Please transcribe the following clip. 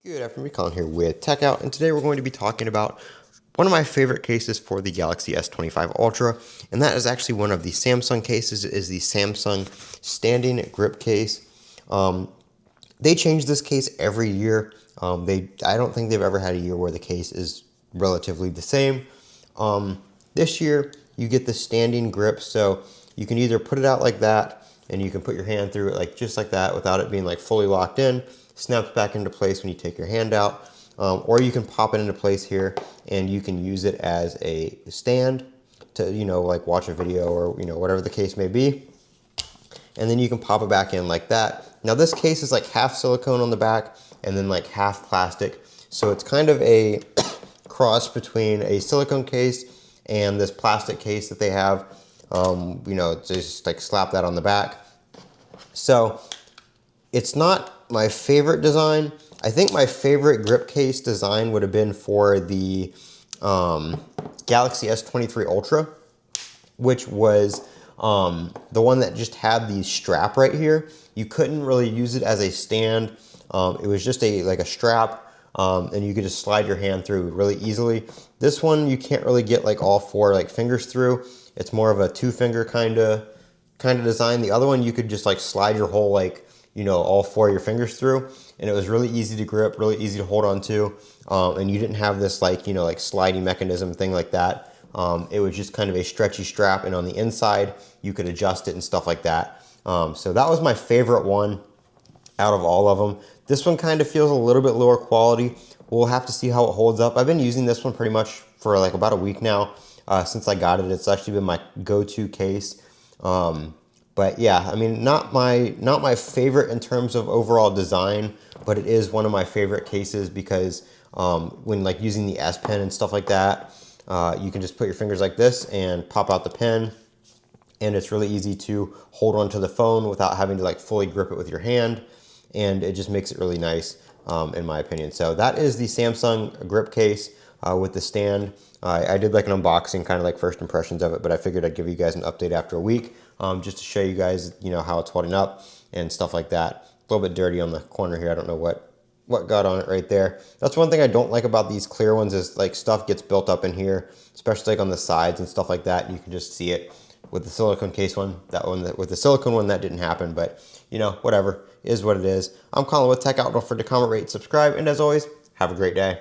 Good afternoon, Colin here with Techout, and today we're going to be talking about one of my favorite cases for the Galaxy S25 Ultra, and that is actually one of the Samsung cases. It is the Samsung standing grip case. They change this case every year. I don't think they've ever had a year where the case is relatively the same. This year, you get the standing grip, so you can either put it out like that, and you can put your hand through it like just like that without it being like fully locked in. Snaps back into place when you take your hand out, or you can pop it into place here, and you can use it as a stand to, like watch a video or, whatever the case may be. And then you can pop it back in like that. Now this case is like half silicone on the back and then like half plastic. So it's kind of a cross between a silicone case and this plastic case that they have. Just like slap that on the back. So it's not my favorite design. I think my favorite grip case design would have been for the Galaxy S23 Ultra, which was the one that just had the strap right here. You couldn't really use it as a stand. It was just like a strap, and you could just slide your hand through really easily. This one you can't really get like all four like fingers through. It's more of a two-finger kind of design. The other one you could just like slide your whole all four of your fingers through, and it was really easy to grip, really easy to hold on to, and you didn't have this like sliding mechanism thing like that. It was just kind of a stretchy strap, and on the inside you could adjust it and stuff like that. So that was my favorite one out of all of them. This one kind of feels a little bit lower quality. We'll have to see how it holds up. I've been using this one pretty much for like about a week now since I got it. It's actually been my go-to case. But yeah, I mean, not my favorite in terms of overall design, but it is one of my favorite cases because when like using the S Pen and stuff like that, you can just put your fingers like this and pop out the pen, and it's really easy to hold onto the phone without having to like fully grip it with your hand, and it just makes it really nice in my opinion. So that is the Samsung grip case with the stand. I did like an unboxing, kind of like first impressions of it, but I figured I'd give you guys an update after a week just to show you guys, how it's holding up and stuff like that. A little bit dirty on the corner here. I don't know what got on it right there. That's one thing I don't like about these clear ones is like stuff gets built up in here, especially like on the sides and stuff like that. You can just see it with the silicone case one. With the silicone one, that didn't happen, but whatever, is what it is. I'm Colin with Techout. Don't forget to comment, rate, subscribe, and as always, have a great day.